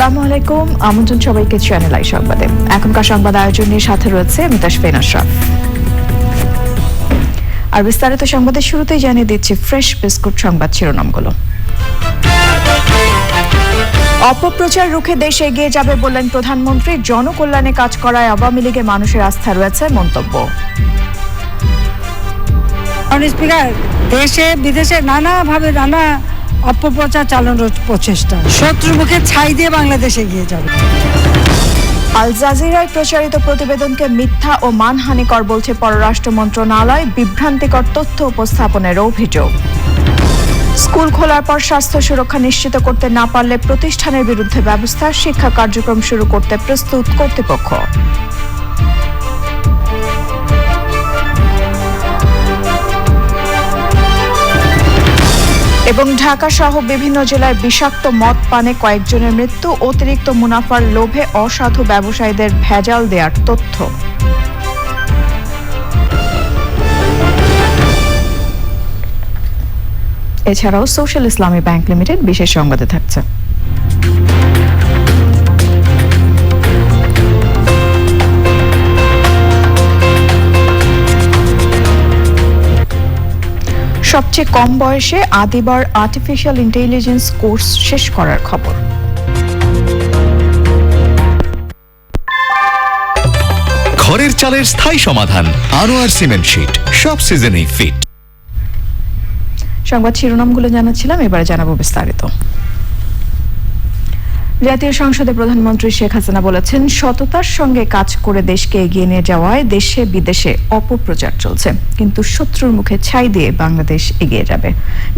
আসসালামু আলাইকুম, আমন্ত্রণ সবাইকে চ্যানেল আই সংবাদে। এখনকার সংবাদ আয়োজনের সাথে রয়েছে আমি তাসফিন আশরাফ। আর বিস্তারিত সংবাদের শুরুতেই জানিয়ে দিচ্ছি ফ্রেশ বিস্কুট সংবাদ শিরোনামগুলো। অপপ্রচার রুখে দেশ এগিয়ে যাবে বললেন প্রধানমন্ত্রী। জনকল্যাণে কাজ করায় আওয়ামী লীগে মানুষের আস্থা রয়েছে মন্তব্য। স্পিকার, দেশে বিদেশে নানাভাবে নানা অপপ্রচার চালানোর প্রচেষ্টা, শত্রুর মুখে ছাই দিয়ে বাংলাদেশ এগিয়ে যাবে। আল জাজিরায় প্রচারিত প্রতিবেদনকে মিথ্যা ও মানহানিকর বলছে পররাষ্ট্র মন্ত্রণালয়। বিভ্রান্তিকর তথ্য উপস্থাপনের অভিযোগ। স্কুল খোলার পর স্বাস্থ্য সুরক্ষা নিশ্চিত করতে না পারলে প্রতিষ্ঠানের বিরুদ্ধে ব্যবস্থা। শিক্ষা কার্যক্রম শুরু করতে প্রস্তুত কর্তৃপক্ষ। এবং ঢাকা সহ বিভিন্ন জেলায় বিষাক্ত মদ পানে কয়েকজনের মৃত্যু। অতিরিক্ত মুনাফার লোভে অসাধু ব্যবসায়ীদের ভেজাল দেওয়ার তথ্য। এছাড়াও সোশ্যাল ইসলামী ব্যাংক লিমিটেড বিশেষ সংবাদে থাকছে। সবচেয়ে কম বয়সে আদিবার আর্টিফিশিয়াল ইন্টেলিজেন্স কোর্স শেষ করার খবর। ঘরের চালের স্থায়ী সমাধান আনোয়ার সিমেন্ট শীট, সব সিজনেই ফিট। সংবাদ শিরোনামগুলো জানাচ্ছিলাম, এবারে জানাবো বিস্তারিত। জাতীয় সংসদে প্রধানমন্ত্রী শেখ হাসিনা বলেছেন, সততার সঙ্গে কাজ করে দেশকে এগিয়ে নিয়ে যাওয়ায় দেশে বিদেশে অপপ্রচার চলছে, কিন্তু শত্রুর মুখে ছাই দিয়ে বাংলাদেশ এগিয়ে যাবে।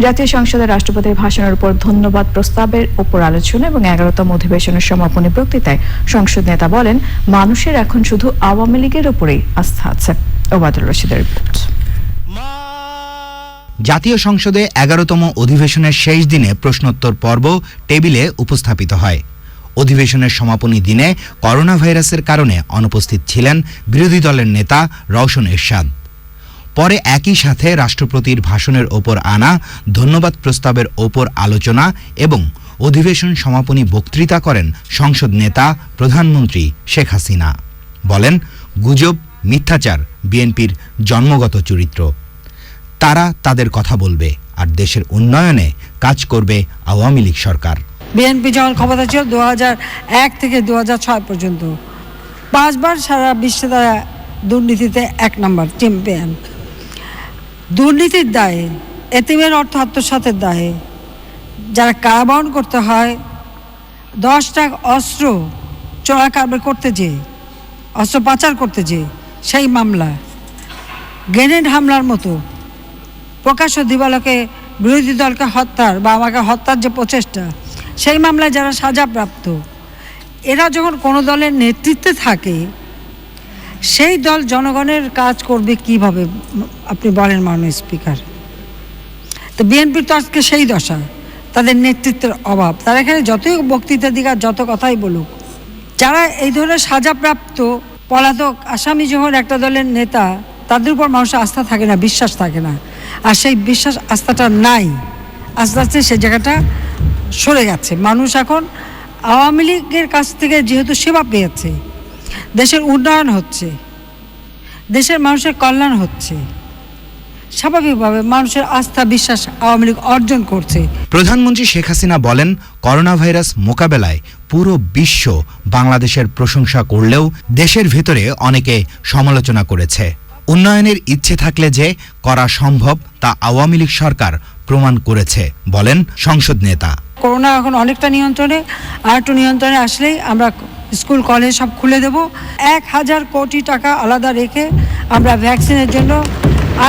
জাতীয় সংসদের রাষ্ট্রপতির ভাষণের উপর ধন্যবাদ প্রস্তাবের উপর আলোচনা এবং 11তম অধিবেশনের সমাপনী বক্তৃতায় সংসদ নেতা বলেন, মানুষের এখন শুধু আওয়ামী লীগের উপরেই আস্থা আছে। ওবায়দুল রশিদের রিপোর্ট। জাতীয় সংসদে 11তম অধিবেশনের শেষ দিনে প্রশ্নোত্তর পর্ব টেবিলে উপস্থাপিত হয়। অধিবেশনের সমাপনী দিনে করোনা ভাইরাসের কারণে অনুপস্থিত ছিলেন বিরোধী দলের নেতা রওশন এরশাদ। পরে একই সাথে রাষ্ট্রপতির ভাষণের ওপর আনা ধন্যবাদ প্রস্তাবের ওপর আলোচনা এবং অধিবেশন সমাপনী বক্তৃতা করেন সংসদ নেতা প্রধানমন্ত্রী শেখ হাসিনা। বলেন, গুজব, মিথ্যাচার বিএনপির জন্মগত চরিত্র। তারা তাদের কথা বলবে আর দেশের উন্নয়নে কাজ করবে আওয়ামী লীগ সরকার। বিএনপি যখন ক্ষমতা ছিল 2001 থেকে 2006 পর্যন্ত 5 বার সারা বিশ্বে তারা দুর্নীতিতে 1 নম্বর চ্যাম্পিয়ন। দুর্নীতির দায়ে, এতিমের অর্থ আত্মসাতের দায়ে যারা কারাবরণ করতে হয়, 10 টাক অস্ত্র চোরা কারবার করতে যেয়ে, অস্ত্র পাচার করতে যেয়ে সেই মামলা, গ্রেনেড হামলার মতো প্রকাশ্য দিবালোকে বিরোধী দলকে হত্যার বা আমাকে হত্যার যে প্রচেষ্টা, সেই মামলায় যারা সাজাপ্রাপ্ত, এরা যখন কোনো দলের নেতৃত্বে থাকে, সেই দল জনগণের কাজ করবে কিভাবে আপনি বলেন মাননীয় স্পিকার? তো বিএনপির তো আজকে সেই দশা, তাদের নেতৃত্বের অভাব। তারা এখানে যতই বক্তৃতা দিক আর যত কথাই বলুক, যারা এই ধরনের সাজাপ্রাপ্ত পলাতক আসামি যখন একটা দলের নেতা, তাদের উপর মানুষের আস্থা থাকে না, বিশ্বাস থাকে না। আর সেই বিশ্বাস আস্থাটা নাই, আস্তে আস্তে সে জায়গাটা সরে গেছে। মানুষ এখন আওয়ামী লীগের কাছ থেকে যেহেতু সেবা পেয়েছে, দেশের উন্নয়ন হচ্ছে, দেশের মানুষের কল্যাণ হচ্ছে, স্বাভাবিকভাবে মানুষের আস্থা বিশ্বাস আওয়ামী লীগ অর্জন করছে। প্রধানমন্ত্রী শেখ হাসিনা বলেন, করোনা ভাইরাস মোকাবেলায় পুরো বিশ্ব বাংলাদেশের প্রশংসা করলেও দেশের ভেতরে অনেকে সমালোচনা করেছে। উন্নয়নের ইচ্ছে থাকলে যে করা সম্ভব তা আওয়ামী লীগ সরকার প্রমাণ করেছে বলেন সংসদ নেতা। করোনা এখন অনেকটা নিয়ন্ত্রণে, আর একটু নিয়ন্ত্রণে আসলেই আমরা স্কুল কলেজ সব খুলে দেব। 1000 কোটি টাকা আলাদা রেখে আমরা ভ্যাকসিনের জন্য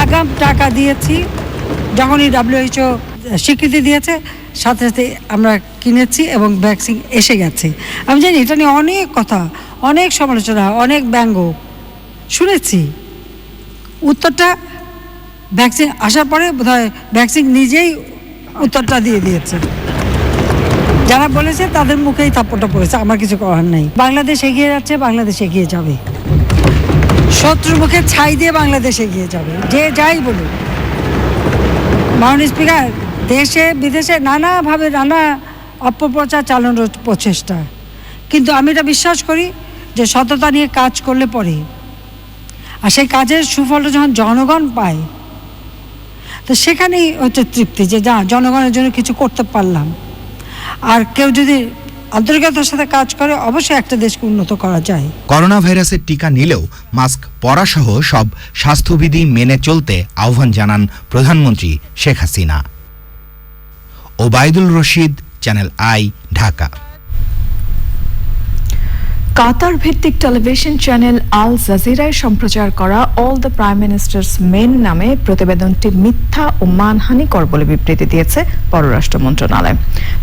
আগাম টাকা দিয়েছি। যখনই WHO স্বীকৃতি দিয়েছে, সাথে সাথে আমরা কিনেছি এবং ভ্যাকসিন এসে গেছে। আমি জানি এটা নিয়ে অনেক কথা, অনেক সমালোচনা, অনেক ব্যঙ্গ শুনেছি। উত্তরটা ভ্যাকসিন আসার পরে বোধহয় ভ্যাকসিন নিজেই উত্তরটা দিয়ে দিয়েছে। যারা বলেছে তাদের মুখেই থাপ্পড়টা পড়েছে, আমার কিছু করার নেই। বাংলাদেশ এগিয়ে যাচ্ছে, বাংলাদেশ এগিয়ে যাবে। শত্রুর মুখে ছাই দিয়ে বাংলাদেশ এগিয়ে যাবে, যে যাই বলুক। মাননীয় স্পিকার, দেশে বিদেশে নানাভাবে নানা অপপ্রচার চালানোর প্রচেষ্টা, কিন্তু আমি এটা বিশ্বাস করি যে সততা নিয়ে কাজ করলে পরে আর সেই কাজের সুফলটা যখন জনগণ পায় তো সেখানেই হচ্ছে তৃপ্তি, যে যা জনগণের জন্য কিছু করতে পারলাম। আর কেউ যদি আন্তরিকতার সাথে কাজ করে অবশ্যই একটা দেশকে উন্নত করা যায়। করোনা ভাইরাসের টিকা নিলেও মাস্ক পরাসহ সব স্বাস্থ্যবিধি মেনে চলতে আহ্বান জানান প্রধানমন্ত্রী Sheikh Hasina. Obaidul Rashid, channel I, Dhaka. Qatar ভিত্তিক টেলিভিশন চ্যানেল আল জাজিরায় সম্প্রচার করা all the prime minister's men নামে প্রতিবেদনটি মিথ্যা ও মানহানিকর বলে বিবৃতি দিয়েছে পররাষ্ট্র মন্ত্রণালয়।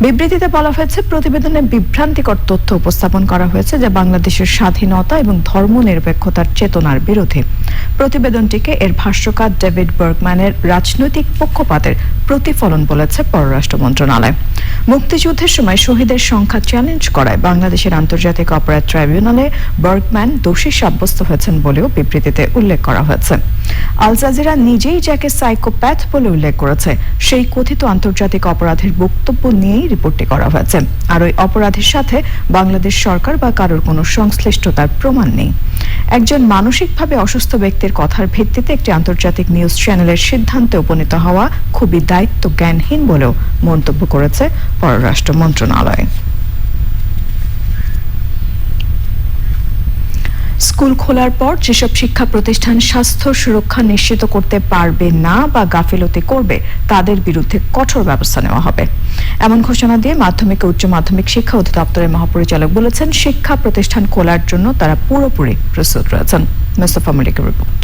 বিবৃতিতে বলা হয়েছে, প্রতিবেদনে বিভ্রান্তিকর তথ্য উপস্থাপন করা হয়েছে যা বাংলাদেশের স্বাধীনতা এবং ধর্মনিরপেক্ষতার চেতনার বিরোধী। প্রতিবেদনটিকে এর ভাষ্যকার ডেভিড বার্গম্যানের রাজনৈতিক পক্ষপাতের প্রতিফলন বলেছে পররাষ্ট্র মন্ত্রণালয়। মুক্তিযুদ্ধের সময় শহীদের সংখ্যা চ্যালেঞ্জ করায় বাংলাদেশের আন্তর্জাতিক অপরাধ ট্রাইব্যুনালে বার্গম্যান দোষী সাব্যস্ত হয়েছেন বলেও বিবৃতিতে উল্লেখ করা হয়েছে। আল জাজিরা নিজেই যাকে সাইকোপ্যাথ বলে উল্লেখ করেছে সেই কথিত আন্তর্জাতিক অপরাধের বক্তব্য নিয়েই রিপোর্টটি করা হয়েছে। আর ওই অপরাধের সাথে বাংলাদেশ সরকার বা কারোর কোনো সংশ্লিষ্টতার প্রমাণ নেই। একজন মানসিকভাবে অসুস্থ ব্যক্তির কথার ভিত্তিতে একটি আন্তর্জাতিক নিউজ চ্যানেলের সিদ্ধান্তে উপনীত হওয়া খুবই দায়িত্ব জ্ঞানহীন বলেও মন্তব্য করেছে পররাষ্ট্র মন্ত্রণালয়। স্কুল খোলার পর যেসব শিক্ষা প্রতিষ্ঠান স্বাস্থ্য সুরক্ষা নিশ্চিত করতে পারবে না বা গাফিলতি করবে তাদের বিরুদ্ধে কঠোর ব্যবস্থা নেওয়া হবে, এমন ঘোষণা দিয়ে মাধ্যমিক ও উচ্চ মাধ্যমিক শিক্ষা অধিদপ্তরের মহাপরিচালক বলেছেন, শিক্ষা প্রতিষ্ঠান খোলার জন্য তারা পুরোপুরি প্রস্তুত রয়েছেন। মোস্তফা মল্লিকের রিপোর্ট।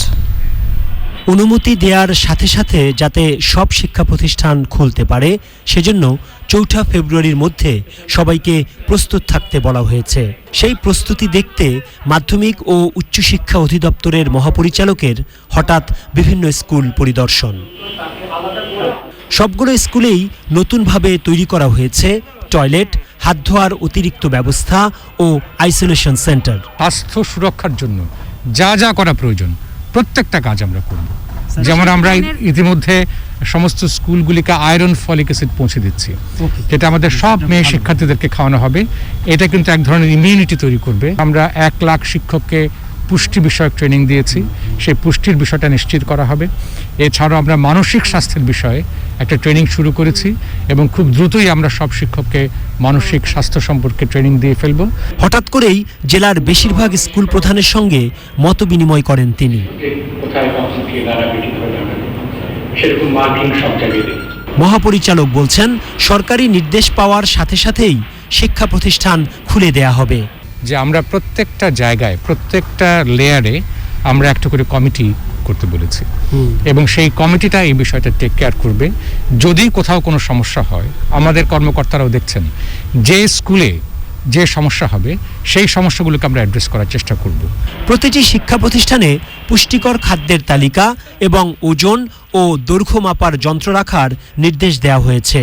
অনুমতি দেওয়ার সাথে সাথে যাতে সব শিক্ষা প্রতিষ্ঠান খুলতে পারে সেজন্য ৪ ফেব্রুয়ারির মধ্যে সবাইকে প্রস্তুত থাকতে বলা হয়েছে। সেই প্রস্তুতি দেখতে মাধ্যমিক ও উচ্চশিক্ষা অধিদপ্তরের মহাপরিচালকের হঠাৎ বিভিন্ন স্কুল পরিদর্শন। সবগুলো স্কুলেই নতুনভাবে তৈরি করা হয়েছে টয়লেট, হাত ধোয়ার অতিরিক্ত ব্যবস্থা ও আইসোলেশন সেন্টার। স্বাস্থ্য সুরক্ষার জন্য যা যা করা প্রয়োজন প্রত্যেকটা কাজ আমরা করব। যেমন আমরা ইতিমধ্যে সমস্ত স্কুলগুলিকে আয়রন ফলিক অ্যাসিড পৌঁছে দিচ্ছি, যেটা আমাদের সব মেয়ে শিক্ষার্থীদেরকে খাওয়ানো হবে। এটা কিন্তু এক ধরনের ইমিউনিটি তৈরি করবে। আমরা 1 লাখ শিক্ষককে পুষ্টি বিষয়ক ট্রেনিং দিয়েছি, সেই পুষ্টির বিষয়টা নিশ্চিত করা হবে। এছাড়াও আমরা মানসিক স্বাস্থ্যের বিষয়ে একটা ট্রেনিং শুরু করেছি এবং খুব দ্রুতই আমরা সব শিক্ষককে মানসিক স্বাস্থ্য সম্পর্কে ট্রেনিং দিয়ে ফেলব। হঠাৎ করেই জেলার বেশিরভাগ স্কুল প্রধানের সঙ্গে মত বিনিময় করেন তিনি। মহাপরিচালক বলছেন, সরকারি নির্দেশ পাওয়ার সাথে সাথেই শিক্ষা প্রতিষ্ঠান খুলে দেয়া হবে। যে আমরা প্রত্যেকটা জায়গায় প্রত্যেকটা লেয়ারে আমরা একটা করে কমিটি করতে বলেছি এবং সেই কমিটিটা এই বিষয়টা টেক কেয়ার করবে। যদি কোথাও কোনো সমস্যা হয়, আমাদের কর্মকর্তারাও দেখছেন যে স্কুলে যে সমস্যা হবে সেই সমস্যাগুলোকে আমরা অ্যাড্রেস করার চেষ্টা করব। প্রতিটি শিক্ষা প্রতিষ্ঠানে পুষ্টিকর খাদ্যের তালিকা এবং ওজন ও দৈর্ঘ্য মাপার যন্ত্র রাখার নির্দেশ দেওয়া হয়েছে।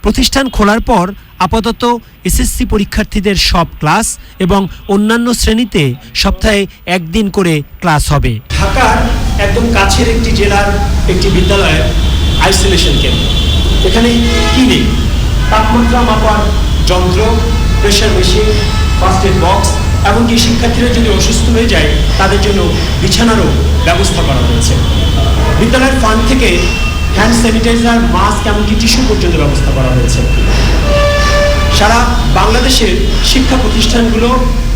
প্রতিষ্ঠান খোলার পর আপাতত এসএসসি পরীক্ষার্থীদের সব ক্লাস এবং অন্যান্য শ্রেণীতে সপ্তাহে 1 দিন করে ক্লাস হবে। ঢাকার একদম কাছের একটি জেলার একটি বিদ্যালয়ের আইসোলেশন কেন্দ্র, এখানে কি নেই? তাপমাত্রা মাপার যন্ত্র, pressure machine, first aid box, এমনকি শিক্ষার্থীরা যদি অসুস্থ হয়ে যায় তাদের জন্য বিছানারও ব্যবস্থা করা হয়েছে। বিদ্যালয়ের ফান্ড থেকে হ্যান্ড স্যানিটাইজার, মাস্ক, এমনকি টিস্যু পর্যন্ত ব্যবস্থা করা হয়েছে। সারা বাংলাদেশের শিক্ষা প্রতিষ্ঠানগুলো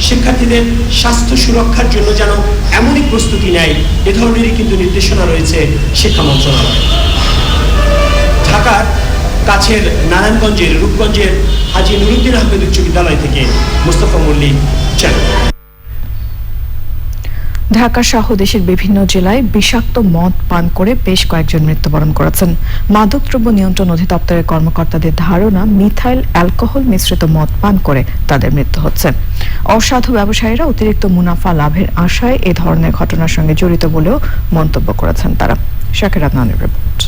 শিক্ষার্থীদের স্বাস্থ্য সুরক্ষার জন্য যেন এমনই প্রস্তুতি নেয়, এ ধরনেরই কিন্তু নির্দেশনা রয়েছে শিক্ষা মন্ত্রণালয়। ঢাকার কাছের নারায়ণগঞ্জের রূপগঞ্জের হাজী নুরুদ্দিন আহমেদ উচ্চ বিদ্যালয় থেকে মোস্তফা মল্লিক, চ্যানেল। ঢাকা সহ দেশের বিভিন্ন জেলায় বিষাক্ত মদ পান করে বেশ কয়েকজন মৃত্যুবরণ করেছেন। মাদকদ্রব্য নিয়ন্ত্রণ অধিদপ্তরের কর্মকর্তাদের ধারণা, মিথাইল অ্যালকোহল মিশ্রিত মদ পান করে তাদের মৃত্যু হচ্ছে। অসাধু ব্যবসায়ীরা অতিরিক্ত মুনাফা লাভের আশায় এ ধরনের ঘটনার সঙ্গে জড়িত বলেও মন্তব্য করেছেন তারা। শাকির আদনানের রিপোর্ট।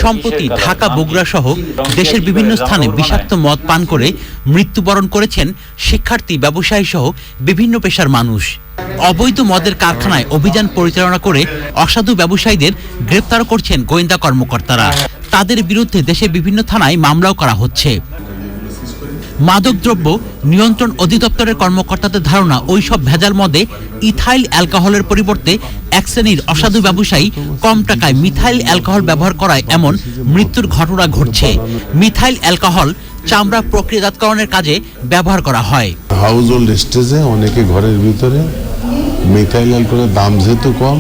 সম্প্রতি ঢাকা, বগুড়া সহ দেশের বিভিন্ন স্থানে বিষাক্ত মদ পান করে মৃত্যুবরণ করেছেন শিক্ষার্থী, ব্যবসায়ী সহ বিভিন্ন পেশার মানুষ। অবৈধ মদের কারখানায় অভিযান পরিচালনা করে অসাধু ব্যবসায়ীদের গ্রেপ্তার করছেন গোয়েন্দা কর্মকর্তারা। তাদের বিরুদ্ধে দেশের বিভিন্ন থানায় মামলাও করা হচ্ছে। মাদকদ্রব্য নিয়ন্ত্রণ অধিদপ্তরের কর্মকর্তাদের ধারণা ওইসব ভেজাল মদে ইথাইল অ্যালকোহলের পরিবর্তে এক শ্রেণীর অসাধু ব্যবসায়ী কম টাকায় মিথাইল অ্যালকোহল ব্যবহার করায় এমন মৃত্যুর ঘটনা ঘটছে। মিথাইল অ্যালকোহল চামড়া প্রক্রিয়াজাতকরণের কাজে ব্যবহার করা হয়। হাউস হোল্ড স্টেজে অনেকে ঘরের ভিতরে মিথাইল অ্যালকোহলের দাম যেহেতু কম,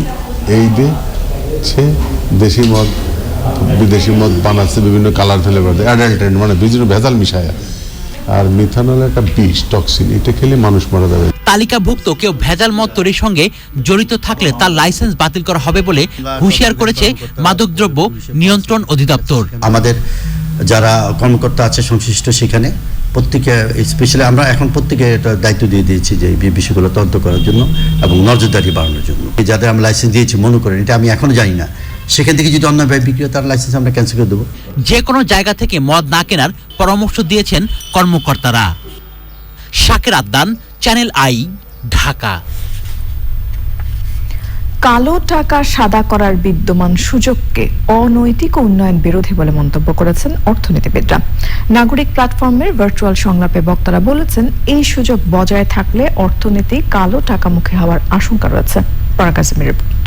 এই দিয়ে সে দেশি মদ বিদেশি মদ বানাচ্ছে, বিভিন্ন কালার ফেলে করে অ্যাডাল্টেন্ট, মানে বিভিন্ন ভেজাল মিশায়। আর মিথানল একটা বিষ, টক্সিন, এটা খেলে মানুষ মারা যাবে। তালিকাভুক্ত কেউ ভেজাল মদ তৈরির সঙ্গে জড়িত থাকলে তার লাইসেন্স বাতিল করা হবে বলে হুঁশিয়ার করেছে মাদকদ্রব্য নিয়ন্ত্রণ অধিদপ্তর। আমাদের যারা কর্মকর্তা আছে সংশ্লিষ্ট সেখানে প্রত্যেকে, স্পেশালি আমরা এখন প্রত্যেকে এটা দায়িত্ব দিয়ে দিয়েছি যে এই বিষয়গুলো তদন্ত করার জন্য এবং নজরদারি বাড়ানোর জন্য। যাদের আমরা লাইসেন্স দিয়েছি মনে করেন, এটা আমি এখনো জানি না, সেখান থেকে যদি অন্যভাবে বিক্রি হয় তার লাইসেন্স আমরা ক্যান্সেল করে দেবো। যে কোনো জায়গা থেকে মদ না কেনার পরামর্শ দিয়েছেন কর্মকর্তারা। শাকের আদ্দান, চ্যানেল আই, ঢাকা। কালো টাকা সাদা করার বিদ্যমান সুযোগকে অনৈতিক ও উন্নয়ন বিরোধী বলে মন্তব্য করেছেন অর্থনীতিবিদরা। নাগরিক প্ল্যাটফর্মের ভার্চুয়াল সংলাপে বক্তারা বলেছেন, এই সুযোগ বজায় থাকলে অর্থনীতি কালো টাকামুখী হওয়ার আশঙ্কা রয়েছে। পরাকাসিমের রিপোর্ট।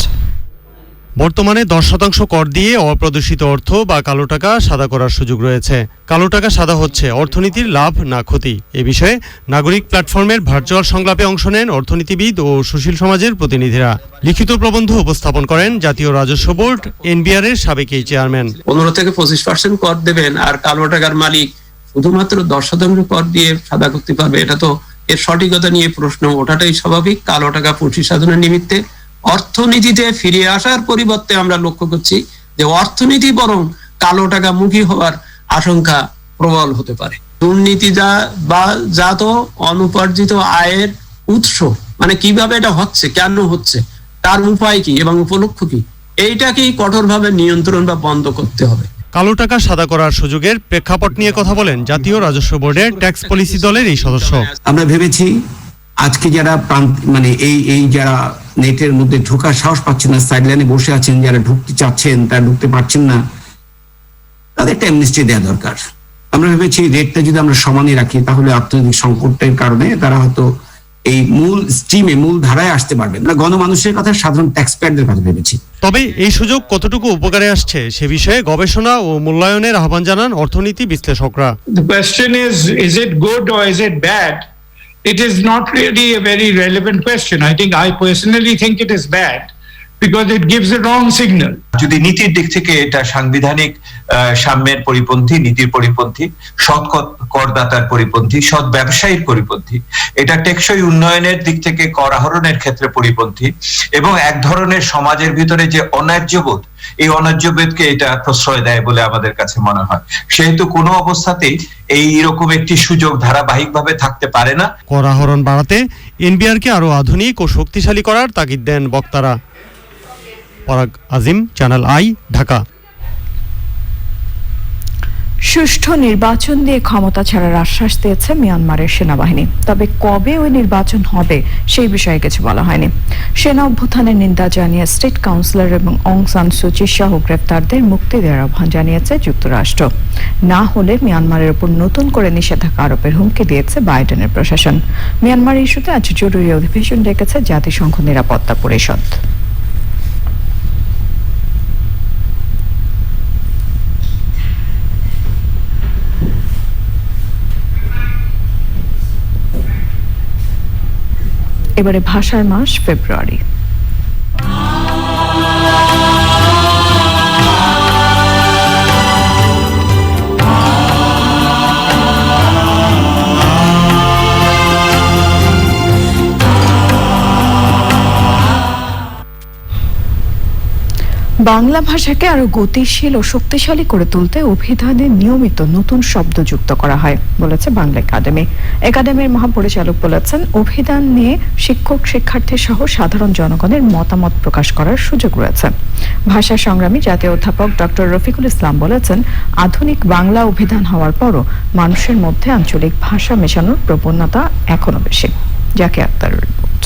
বর্তমানে 10% কর দিয়ে অপ্রদর্শিত অর্থ বা কালো টাকা সাদা করার সুযোগ রয়েছে। কালো টাকা সাদা হচ্ছে অর্থনীতির লাভ না ক্ষতি, এ বিষয়ে নাগরিক প্ল্যাটফর্মের ভার্চুয়াল সংলাপে অংশ নেন অর্থনীতিবিদ ও সুশীল সমাজের প্রতিনিধিরা। লিখিত প্রবন্ধ উপস্থাপন করেন জাতীয় রাজস্ব বোর্ড এনবিআর এর সাবেক এই চেয়ারম্যান। 15 থেকে 25% কর দেবেন আর কালো টাকার মালিক শুধুমাত্র 10% কর দিয়ে সাদা করতে পারবে, এটা তো এর সঠিকতা নিয়ে প্রশ্ন ওঠাটাই স্বাভাবিক। কালো টাকা প্রতিসাধনের নিমিত্তে অর্থনীতিতে ফিরে আসার পরিবর্তে আমরা লক্ষ্য করছি যে অর্থনীতি বরং কালো টাকা মুখী হওয়ার আশঙ্কা প্রবল হতে পারে। দুর্নীতি বা জাত অনুপার্জিত আয়ের উৎস, মানে কিভাবে এটা হচ্ছে, কেন হচ্ছে, তার উপায় কি এবং উপলক্ষ্য কি, এইটাকেই কঠোরভাবে নিয়ন্ত্রণ বা বন্ধ করতে হবে। কালো টাকা সাদা করার সুযোগের প্রেক্ষাপট নিয়ে কথা বলেন জাতীয় রাজস্ব বোর্ডের ট্যাক্স পলিসি দলের এই সদস্য। আমরা ভেবেছি আজকে যারা মানে এই যারা নেটের মধ্যে ঢোকার সাহস পাচ্ছেন না, সাইডলাইনে বসে আছেন, যারা ঢুকতে চাচ্ছেন তারা ঢুকতে পারছেন না, তাদেরকে অ্যামনেস্টি দেওয়া দরকার। আমরা ভেবেছি রেটটা যদি আমরা সমানই রাখি তাহলে অর্থনৈতিক সংকটের কারণে তারা হয়তো এই মূল ধারায় আসতে পারবে না। গণমানুষের কথা, সাধারণ ট্যাক্স পেয়ারদের কথা ভেবেছি। তবে এই সুযোগ কতটুকু উপকারে আসছে সে বিষয়ে গবেষণা ও মূল্যায়নের আহ্বান জানান অর্থনীতি বিশ্লেষকরা। The question is it good or is it bad? It is not really a very relevant question. I personally think it is bad because it gives a wrong signal. যদি নীতির দিক থেকে এটা সাংবিধানিক সাম্যের পরিপন্থী, নীতির পরিপন্থী, সৎ করদাতার পরিপন্থী, সৎ ব্যবসায়ীর পরিপন্থী, এটা টেকসই উন্নয়নের দিক থেকে কর আহরণের ক্ষেত্রে পরিপন্থী এবং এক ধরনের সমাজের ভিতরে যে অন্যায্যবোধ, এই অন্যায্যবোধকে এটা প্রশ্রয় দেয় বলে আমাদের কাছে মনে হয়। সেহেতু কোনো অবস্থাতেই এইরকম একটি সুযোগ ধারাবাহিকভাবে থাকতে পারে না। কর আহরণ বাড়াতে এনবিআরকে আরো আধুনিক ও শক্তিশালী করার তাগিদ দেন বক্তারা। পরাগ আজিম, চ্যানেল আই, ঢাকা। সুষ্ঠু নির্বাচন দিয়ে ক্ষমতা ছাড়ার আশ্বাস দিয়েছে মিয়ানমারের সেনাবাহিনী, তবে কবে ওই নির্বাচন হবে সেই বিষয়ে কিছু বলা হয়নি। সেনা অভ্যুত্থানের নিন্দা জানিয়ে স্টেট কাউন্সিলর এবং অং সান সুচি সহ গ্রেফতারদের মুক্তি দেওয়ার আহ্বান জানিয়েছে যুক্তরাষ্ট্র। না হলে মিয়ানমারের উপর নতুন করে নিষেধাজ্ঞা আরোপের হুমকি দিয়েছে বাইডেনের প্রশাসন। মিয়ানমার ইস্যুতে আজ জরুরি অধিবেশন ডেকেছে জাতিসংঘ নিরাপত্তা পরিষদ। এবারে ভাষার মাস ফেব্রুয়ারি। বাংলা ভাষাকে আরো গতিশীল ও শক্তিশালী করে তুলতে অভিধানে নিয়মিত নতুন শব্দ যুক্ত করা হয় বলেছে বাংলা একাডেমি। একাডেমির মহাপরিচালক বলেছেন, অভিধান নিয়ে শিক্ষক, শিক্ষার্থী সহ সাধারণ জনগণের মতামত প্রকাশ করার সুযোগ রয়েছে। ভাষা সংগ্রামী জাতীয় অধ্যাপক ডক্টর রফিকুল ইসলাম বলেছেন, আধুনিক বাংলা অভিধান হওয়ার পরও মানুষের মধ্যে আঞ্চলিক ভাষা মেশানোর প্রবণতা এখনো বেশি। জাকির আক্তারের রিপোর্ট।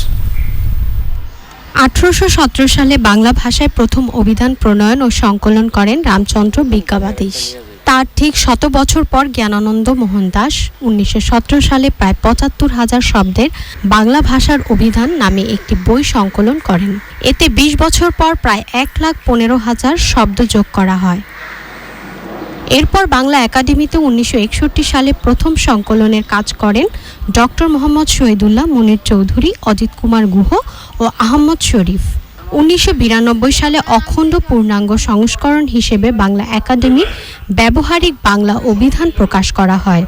1817 সালে বাংলা ভাষায় প্রথম অভিধান প্রণয়ন ও সংকলন করেন রামচন্দ্র বিজ্ঞাবাদিশ। তার ঠিক 100 বছর পর জ্ঞানানন্দ মোহন দাস 1917 সালে প্রায় ৭৫,০০০ শব্দের বাংলা ভাষার অভিধান নামে একটি বই সংকলন করেন। এতে ২০ বছর পর প্রায় ১,১৫,০০০ শব্দ যোগ করা হয়। এরপর বাংলা একাডেমিতে 1961 সালে প্রথম সংকলনের কাজ করেন ডক্টর মোহাম্মদ শহীদুল্লাহ, মুনির চৌধুরী, অজিত কুমার গুহ ও আহমদ শরীফ। 1992 সালে অখণ্ড পূর্ণাঙ্গ সংস্করণ হিসেবে বাংলা একাডেমির ব্যবহারিক বাংলা অভিধান প্রকাশ করা হয়।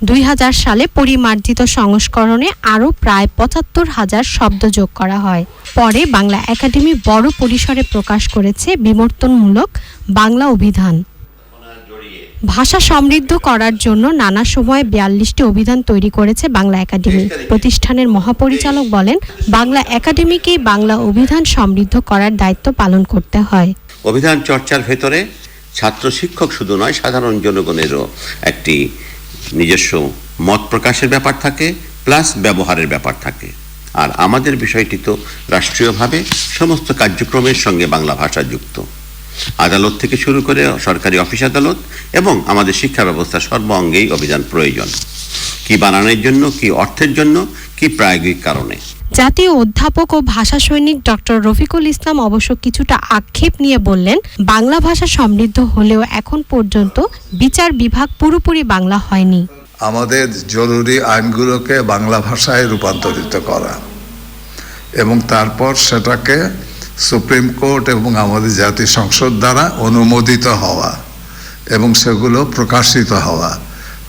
2000 সালে পরিমার্জিত সংস্করণে আরও প্রায় ৭৫,০০০ শব্দ যোগ করা হয়। পরে বাংলা একাডেমি বড় পরিসরে প্রকাশ করেছে বিবর্তনমূলক বাংলা অভিধান। ভাষা সমৃদ্ধ করার জন্য নানা সময়ে 42টি অভিধান তৈরি করেছে বাংলা একাডেমি। প্রতিষ্ঠানের মহাপরিচালক বলেন, বাংলা একাডেমিকে বাংলা অভিধান সমৃদ্ধ করার দায়িত্ব পালন করতে হয়। অভিধান চর্চার ভেতরে ছাত্র শিক্ষক শুধু নয়, সাধারণ জনগণেরও একটি নিজস্ব মত প্রকাশের ব্যাপার থাকে, প্লাস ব্যবহারের ব্যাপার থাকে। আর আমাদের বিষয়টি তো রাষ্ট্রীয়ভাবে সমস্ত কার্যক্রমের সঙ্গে বাংলা ভাষা যুক্ত। আদালত থেকে শুরু করে সরকারি অফিস আদালত এবং আমাদের শিক্ষা ব্যবস্থা সর্ব অঙ্গেই অভিধান প্রয়োজন। কি বানানোর জন্য, কি অর্থের জন্য, কি প্রায়োগিক কারণে। জাতীয় অধ্যাপক ও ভাষা সৈনিক ডক্টর রফিকুল ইসলাম অবশ্য কিছুটা আক্ষেপ নিয়ে বললেন, বাংলা ভাষা সমৃদ্ধ হলেও এখন পর্যন্ত বিচার বিভাগ পুরোপুরি বাংলা হয়নি। আমাদের জরুরি আইনগুলোকে বাংলা ভাষায় রূপান্তরিত করা এবং তারপর সেটাকে সুপ্রিম কোর্ট এবং আমাদের জাতীয় সংসদ দ্বারা অনুমোদিত হওয়া এবং সেগুলো প্রকাশিত হওয়া,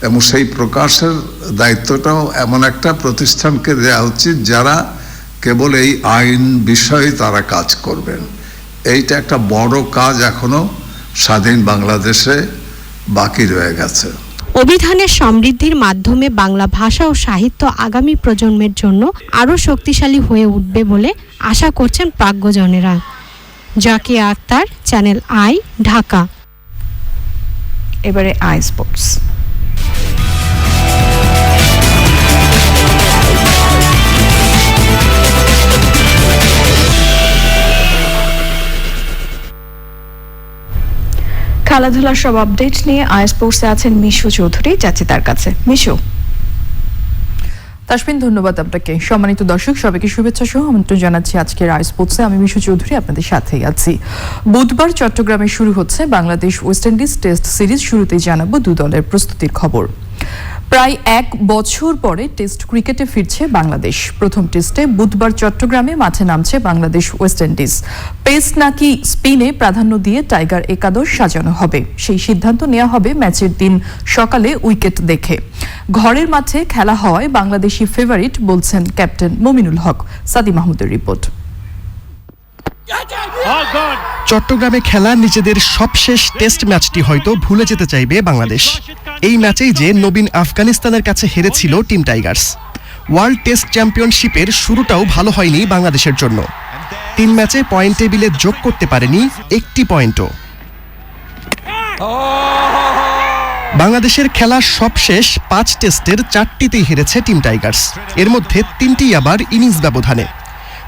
এবং সেই প্রকাশের দায়িত্বটাও এমন একটা প্রতিষ্ঠানকে দেওয়া উচিত যারা কেবল এই আইন বিষয়ে তারা কাজ করবেন। এইটা একটা বড় কাজ এখনো স্বাধীন বাংলাদেশে বাকি রয়ে গেছে। অভিধানের সমৃদ্ধির মাধ্যমে বাংলা ভাষা ও সাহিত্য আগামী প্রজন্মের জন্য আরও শক্তিশালী হয়ে উঠবে বলে আশা করছেন প্রাজ্ঞজনেরা। Zakia Akhtar, channel I, Dhaka. এবারে আই স্পোর্টস। খেলাধুলার সব আপডেট নিয়ে আই স্পোর্টসে আছেন মিশু চৌধুরী, যাচ্ছি তার কাছে। মিশু। তাসমিন, ধন্যবাদ আপনাকে। সম্মানিত দর্শক, সবাইকে শুভেচ্ছা সহ আমন্ত্রণ জানাচ্ছি আজকের আই স্পোর্টসে। আমি মিশু চৌধুরী আপনাদের সাথেই আছি। বুধবার চট্টগ্রামে শুরু হচ্ছে Bangladesh West Indies test series. শুরুতেই জানাবো দুই দলের প্রস্তুতির খবর। প্রায় 1 বছর পরে টেস্ট ক্রিকেটে ফিরছে বাংলাদেশ। প্রথম টেস্টে বুধবার চট্টগ্রামে মাঠে নামছে বাংলাদেশ ওয়েস্ট ইন্ডিজ। পেস নাকি স্পিনে প্রাধান্য দিয়ে টাইগার একাদশ সাজানো হবে, সেই সিদ্ধান্ত নেওয়া হবে ম্যাচের দিন সকালে উইকেট দেখে। ঘরের মাঠে খেলা হওয়ায় বাংলাদেশি ফেভারিট বলছেন ক্যাপ্টেন মমিনুল হক। সাদি মাহমুদের রিপোর্ট। চট্টগ্রামে খেলা নিজেদের সবশেষ টেস্ট ম্যাচটি হয়তো ভুলে যেতে চাইবে বাংলাদেশ। এই ম্যাচেই যে নবীন আফগানিস্তানের কাছে হেরেছিল টিম টাইগার্স। ওয়ার্ল্ড টেস্ট চ্যাম্পিয়নশিপের শুরুটাও ভালো হয়নি বাংলাদেশের জন্য। 3 ম্যাচে পয়েন্ট টেবিলে যোগ করতে পারেনি একটি পয়েন্টও। বাংলাদেশের খেলা সবশেষ 5 টেস্টের 4টিতেই হেরেছে টিম টাইগার্স, এর মধ্যে 3টি আবার ইনিংস ব্যবধানে।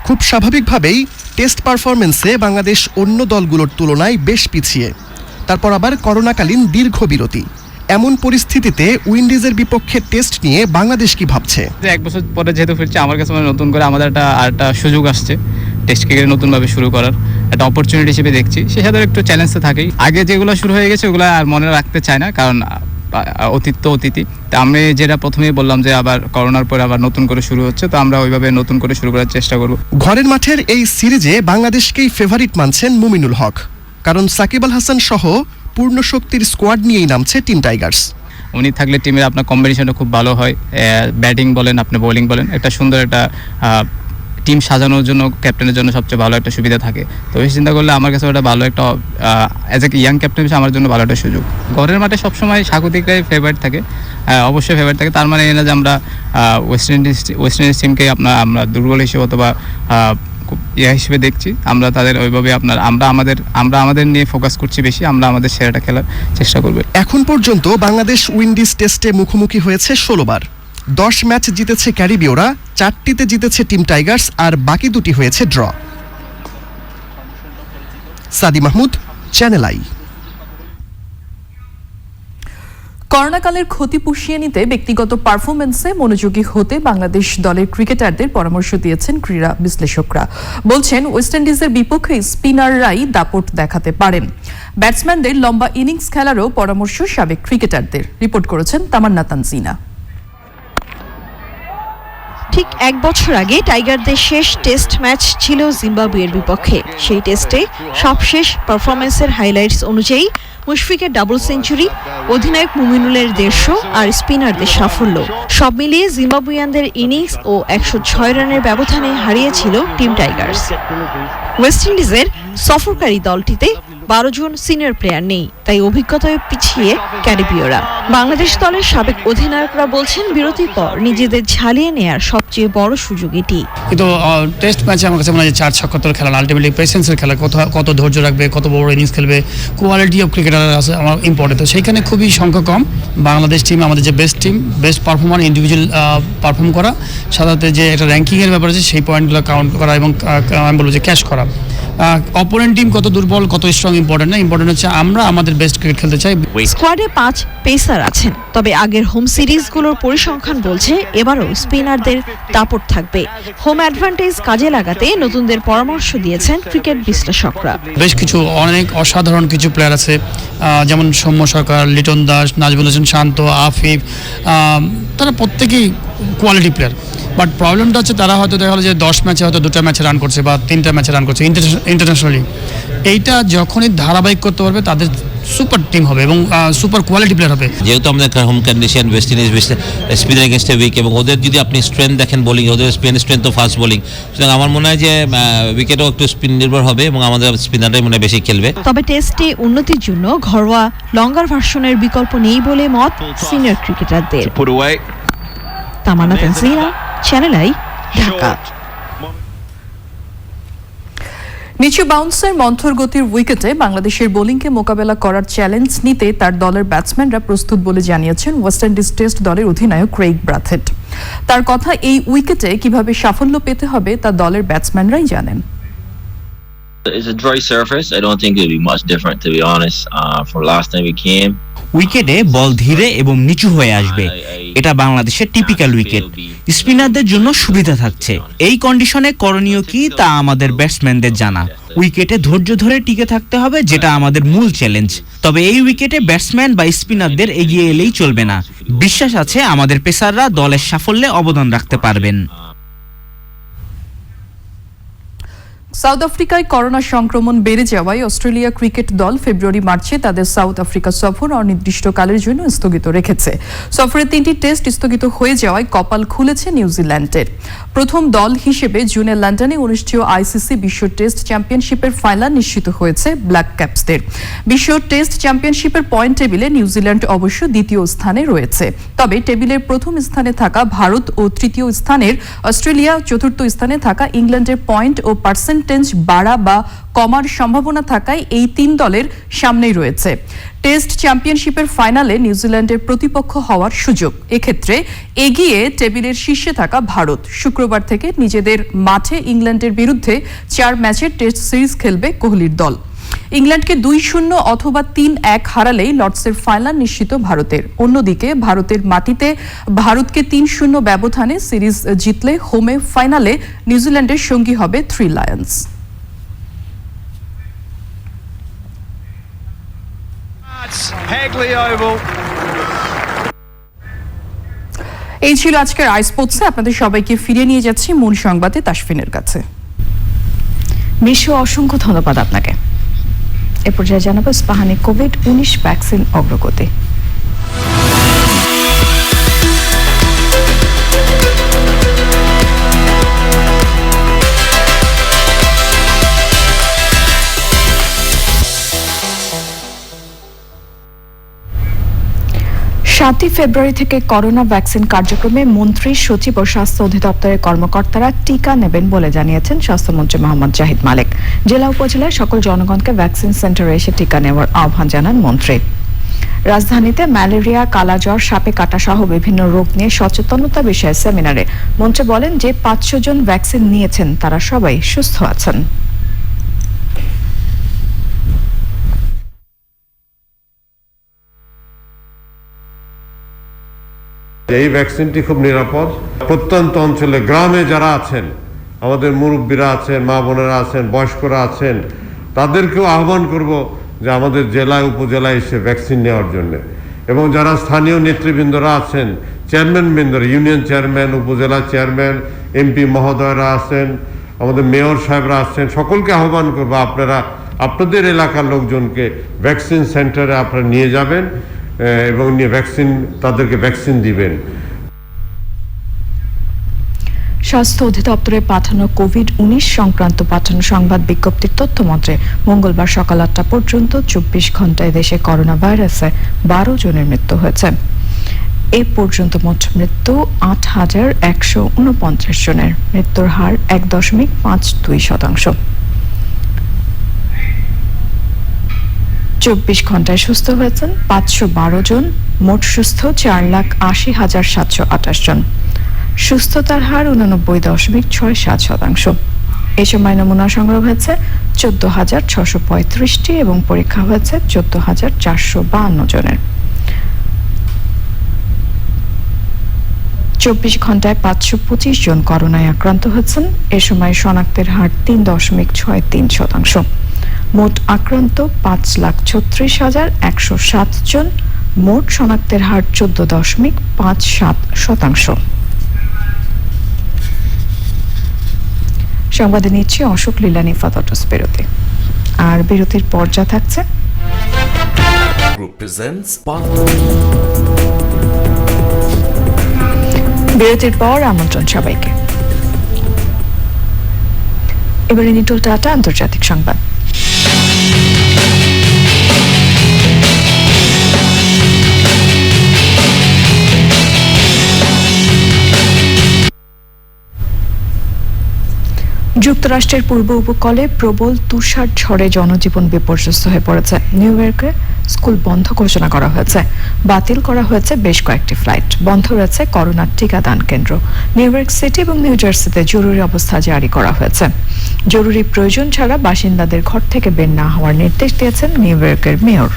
খুব স্বাভাবিকভাবেই টেস্ট পারফরমেন্সে বাংলাদেশ অন্য দলগুলোর তুলনায় বেশ পিছিয়ে। তারপর আবার করোনাকালীন দীর্ঘ বিরতি। এমন পরিস্থিতিতে উইন্ডিজের বিপক্ষে টেস্ট নিয়ে বাংলাদেশ কি ভাবছে? 1 বছর পরে যেহেতু ফিরছে, আমার কাছে নতুন করে আমাদের একটা সুযোগ আসছে টেস্ট ক্রিকেট নতুনভাবে শুরু করার একটা অপরচুনিটি হিসেবে দেখছি। সে সাথে একটু চ্যালেঞ্জ তো থাকেই। আগে যেগুলো শুরু হয়ে গেছে ওগুলো আর মনে রাখতে চায় না, কারণ অতীত তো অতীতই। তা আমি যেটা প্রথমেই বললাম যে আবার করোনার পরে আবার নতুন করে শুরু হচ্ছে, তো আমরা ওইভাবে নতুন করে শুরু করার চেষ্টা করব। ঘরের মাঠের এই সিরিজে বাংলাদেশকেই ফেভারিট মানছেন মুমিনুল হক, কারণ সাকিব আল হাসান সহ পূর্ণ শক্তির স্কোয়াড নিয়েই নামছে টিম টাইগার্স। উনি থাকলে টিমের আপনার কম্বিনেশনটা খুব ভালো হয়। ব্যাটিং বলেন, আপনি বোলিং বলেন, একটা সুন্দর একটা টিম সাজানোর জন্য ক্যাপ্টেনের জন্য সবচেয়ে ভালো একটা সুবিধা থাকে। তো এই চিন্তা করলে আমার কাছে ওটা ভালো একটা অ্যাজ এ ইয়াং ক্যাপ্টেন হিসেবে আমার জন্য ভালো একটা সুযোগ। ঘরের মাঠে সবসময় স্বাগতিকরাই ফেভারিট থাকে, অবশ্যই ফেভারিট থাকে। তার মানে এই না যে আমরা ওয়েস্ট ইন্ডিজ টিমকে আমরা দুর্বল হিসেবে অথবা হিসেবে দেখছি। আমরা তাদের ওইভাবে আমরা আমাদের নিয়ে ফোকাস করছি বেশি। আমরা আমাদের সেরাটা খেলার চেষ্টা করব। এখন পর্যন্ত বাংলাদেশ উইন্ডিজ টেস্টে মুখোমুখি হয়েছে 16 বার। 10 ম্যাচ জিতেছে ক্যারিবীয়রা, 4টিতে জিতেছে টিম টাইগার্স, আর বাকি 2টি হয়েছে ড্র। সাদি মাহমুদ, চ্যানেল আই। করোনাকালের ক্ষতি পুষিয়ে নিতে ব্যক্তিগত পারফরমেন্সে মনোযোগী হতে বাংলাদেশ দলের ক্রিকেটারদের পরামর্শ দিয়েছেন ক্রীড়া বিশ্লেষকরা। বলছেন ওয়েস্ট ইন্ডিজের বিপক্ষে স্পিনাররাই দাপট দেখাতে পারেন। ব্যাটসম্যানদের লম্বা ইনিংস খেলারও পরামর্শ সাবেক ক্রিকেটারদের। রিপোর্ট করেছেন তামান্না তানজিনা। ঠিক এক বছর আগে টাইগারদের শেষ টেস্ট ম্যাচ ছিল জিম্বাবুয়ের বিপক্ষে। সেই টেস্টে সবশেষ পারফরমেন্সের হাইলাইটস অনুযায়ী মুশফিকের ডাবল সেঞ্চুরি, অধিনায়ক মুমিনুলের 150 আর স্পিনারদের সাফল্য সব মিলিয়ে জিম্বাবুয়ানদের ইনিংস ও 106 রানের ব্যবধানে হারিয়েছিল টিম টাইগার্স। ওয়েস্ট ইন্ডিজের সফরকারী দলটিতে 12 জন সিনিয়র প্লেয়ার নেই, তাই অভিজ্ঞতায় পিছিয়ে ক্যারিবীয়রা। বাংলাদেশ দলের সাবেক অধিনায়করা বলছেন বিরতির পর নিজেদের ঝালিয়ে নেয়ার সবচেয়ে বড় সুযোগ এটি। কিন্তু টেস্ট ম্যাচে আমার কাছে মনে হয় 4-76 খেলা, আলটিমেটলি পেশেন্সের খেলা, কত ধৈর্য রাখবে, কত বড় ইনিংস খেলবে, কোয়ালিটি অফ ক্রিকেটার আছে আমার ইম্পর্টেন্ট। তো সেইখানে খুবই সংখ্যা কম। বাংলাদেশ টিম আমাদের যে best team, best performer, individual perform করা, সাধারণত যে একটা র্যাঙ্কিংয়ের ব্যাপার আছে সেই পয়েন্টগুলো কাউন্ট করা এবং আমি বলবো যে ক্যাশ করা। অপোনেন্ট টিম কত দুর্বল কত স্ট্রং ইম্পর্টেন্ট না, ইম্পর্টেন্ট হচ্ছে আমরা আমাদের বেস্ট ক্রিকেট খেলতে চাই। স্কোয়াডে 5 পেসার আছেন, তবে আগের হোম সিরিজগুলোর পরিসংখ্যান বলছে এবারও স্পিনারদের দাপট থাকবে। হোম অ্যাডভান্টেজ কাজে লাগাতে নতুনদের পরামর্শ দিয়েছেন ক্রিকেট বিশ্লেষকরা। বেশ কিছু অনেক অসাধারণ কিছু প্লেয়ার আছে, যেমন সৌম্য সরকার, লিটন দাস, নাজমুল হোসেন শান্ত, আফিফ, তারা প্রত্যেকেই কোয়ালিটি প্লেয়ার। বাট প্রবলেমটা হচ্ছে তারা হয়তো দেখা গেলো যে 10 ম্যাচে হয়তো 2টা ম্যাচে রান করছে বা 3টা ম্যাচে রান করছে ইন্টারন্যাশনালি। এইটা যখনই ধারাবাহিক করতে পারবে তাদের সুপার টিম হবে এবং সুপার কোয়ালিটি প্লেয়ার হবে। যেহেতু আমাদের home condition, West Indies spinner এগেনস্টে উইক এবং ওদের যদি আপনি স্ট্রেংথ দেখেন বোলিং, ওদের স্ট্রেংথ তো ফাস্ট বোলিং, সুতরাং আমার মনে হয় যে উইকেটও একটু স্পিন নির্ভর হবে এবং আমাদের স্পিনাররাই মনে হয় বেশি খেলবে। তবে টেস্টে উন্নতির জন্য ঘরোয়া লঙ্গার ভার্সনের বিকল্প নেই বলে মত সিনিয়র ক্রিকেটারদের। তামান্না তানজিনা, চ্যানেল আই, ঢাকা। নিচু বাউন্সের মন্থর গতির উইকেটে বাংলাদেশের বোলিংকে মোকাবেলা করার চ্যালেঞ্জ নিতে তার দলের ব্যাটসম্যানরা প্রস্তুত বলে জানিয়েছেন ওয়েস্ট ইন্ডিজ টেস্ট দলের অধিনায়ক ক্রেইগ ব্রাথেট। তার কথা, এই উইকেটে কিভাবে সাফল্য পেতে হবে তা দলের ব্যাটসম্যানরাই জানেন। It's a dry surface. I don't think it'll be much different, to be honest, from last time we came. উইকেটে বল ধীরে এবং নিচু হয়ে আসবে, এটা বাংলাদেশের টিপিক্যাল উইকেট। স্পিনারদের জন্য সুবিধা থাকছে। এই কন্ডিশনে করণীয় কি তা আমাদের ব্যাটসম্যানদের জানা। উইকেটে ধৈর্য ধরে টিকে থাকতে হবে, যেটা আমাদের মূল চ্যালেঞ্জ। তবে এই উইকেটে ব্যাটসম্যান বা স্পিনারদের এগিয়ে এলেই চলবে না। বিশ্বাস আছে আমাদের পেসাররা দলের সাফল্যে অবদান রাখতে পারবেন। সাউথ আফ্রিকায় করোনা সংক্রমণ বেড়ে যাওয়ায় অস্ট্রেলিয়া ক্রিকেট দল ফেব্রুয়ারি-মার্চে তাদের সাউথ আফ্রিকা সফর অনির্দিষ্টকালের জন্য স্থগিত রেখেছে। সফরের 3টি টেস্ট স্থগিত হয়ে যাওয়ায় কপাল খুলেছে নিউজিল্যান্ডের। প্রথম দল হিসেবে জুনে লন্ডনে অনুষ্ঠেয় আইসিসি বিশ্ব টেস্ট চ্যাম্পিয়নশিপের ফাইনাল নিশ্চিত হয়েছে ব্ল্যাক ক্যাপসদের। বিশ্ব টেস্ট চ্যাম্পিয়নশিপের পয়েন্ট টেবিলে নিউজিল্যান্ড অবশ্য দ্বিতীয় স্থানে রয়েছে। তবে টেবিলের প্রথম স্থানে থাকা ভারত ও তৃতীয় স্থানের অস্ট্রেলিয়া, চতুর্থ স্থানে থাকা ইংল্যান্ডের পয়েন্ট ও পার্সেন্টেজ বাড়া বা কমার সম্ভাবনা থাকায় এই 3 দলের সামনেই রয়েছে টেস্ট চ্যাম্পিয়নশিপের ফাইনালে নিউজিল্যান্ডের প্রতিপক্ষ হওয়ার সুযোগ। এক্ষেত্রে এগিয়ে টেবিলের শীর্ষে থাকা ভারত শুক্রবার থেকে নিজেদের মাঠে ইংল্যান্ডের বিরুদ্ধে 4 ম্যাচের টেস্ট সিরিজ খেলবে কোহলির দল। ইংল্যান্ডকে 2-0 অথবা 3-1 হারালেই লর্ডসের ফাইনাল নিশ্চিত ভারতের। অন্যদিকে ভারতের মাটিতে ভারতকে 3-0 ব্যবধানে সিরিজ জিতলে হোমে ফাইনালে নিউজিল্যান্ডের সঙ্গী হবে 3 লায়ন্স। এই ছিল আজকের আই স্পোর্টসে। আপনাদের সবাইকে ফিরিয়ে নিয়ে যাচ্ছি মূল সংবাদে তাসফিনের কাছে। মিশু, অসংখ্য ধন্যবাদ আপনাকে। এ পর্যায়ে জানাবো ইস্পাহানি কোভিড-19 ভ্যাকসিন অগ্রগতি। ফেব্রুয়ারি থেকে করোনা ভ্যাকসিন কার্যক্রমে মন্ত্রী, সচিব ও স্বাস্থ্য অধিদপ্তরের কর্মকর্তারা টিকা নেবেন বলে জানিয়েছেন স্বাস্থ্যমন্ত্রী মোহাম্মদ জাহিদ মালিক। জেলা উপজেলায় সকল জনগণকে ভ্যাকসিন সেন্টারে এসে টিকা নেওয়ার আহ্বান জানান মন্ত্রী। রাজধানীতে ম্যালেরিয়া, কালাজ্বর, সাপে কাটা সহ বিভিন্ন রোগ নিয়ে সচেতনতা বিষয়ে সেমিনারে মন্ত্রী বলেন যে 500 জন ভ্যাকসিন নিয়েছেন তারা সবাই সুস্থ আছেন। এই ভ্যাকসিনটি খুব নিরাপদ। প্রত্যন্ত অঞ্চলে গ্রামে যারা আছেন, আমাদের মুরব্বীরা আছেন, মা বোনেরা আছেন, বয়স্করা আছেন, তাদেরকেও আহ্বান করব যে আমাদের জেলায় উপজেলায় এসে ভ্যাকসিন নেওয়ার জন্য। এবং যারা স্থানীয় নেতৃবৃন্দরা আছেন, চেয়ারম্যানবৃন্দরা, ইউনিয়ন চেয়ারম্যান, উপজেলা চেয়ারম্যান, এমপি মহোদয়রা আছেন, আমাদের মেয়র সাহেবরা আছেন, সকলকে আহ্বান করবো আপনারা আপনাদের এলাকার লোকজনকে ভ্যাকসিন সেন্টারে আপনারা নিয়ে যাবেন এবং তাদেরকে ভ্যাকসিন দিবেন। স্বাস্থ্য অধিদপ্তরের পাঠানো কোভিড-19 সংক্রান্ত পাঠানো সংবাদ বিজ্ঞপ্তির তথ্য মতে মঙ্গলবার সকাল 8টা পর্যন্ত 24 ঘন্টায় দেশে করোনা ভাইরাসে 12 জনের মৃত্যু হয়েছে। এ পর্যন্ত মোট মৃত্যু 8,149 জনের। মৃত্যুর হার 1.52%। 24 ঘন্টায় সুস্থ হয়েছেন 512 জন। মোট সুস্থ 4,80,728 জন। সুস্থতার হার 89.67%। এই সময় নমুনা সংগ্রহ হয়েছে 14,635টি এবং পরীক্ষা হয়েছে 14,452 জনের। 24 ঘন্টায় 525 জন করোনায় আক্রান্ত হয়েছেন। এ সময় শনাক্তের হার 3.63%। মোট আক্রান্ত 5,36,107 জন। মোট শনাক্তের হার 14.57%। সংবাদে নিচ্ছে অশোক লীলা নিফাত অটোস বিরতি। আর বিরতির পর যা থাকছে, বিরতির পর আমন্ত্রণ সবাইকে। এবারে নিটল টাটা আন্তর্জাতিক সংবাদ। যুক্তরাষ্ট্রের পূর্ব উপকূলে প্রবল তুষার ঝড়ে জনজীবন বিপর্যস্ত হয়ে পড়েছে। নিউ ইয়র্কে স্কুল বন্ধ ঘোষণা করা হয়েছে। বাতিল করা হয়েছে বেশ কয়েকটি ফ্লাইট। বন্ধ রয়েছে করোনার টিকাদান কেন্দ্র। নিউ ইয়র্ক সিটি এবং নিউ জার্সিতে জরুরি অবস্থা জারি করা হয়েছে। জরুরি প্রয়োজন ছাড়া বাসিন্দাদের ঘর থেকে বের না হওয়ার নির্দেশ দিয়েছেন নিউ ইয়র্কের মেয়র।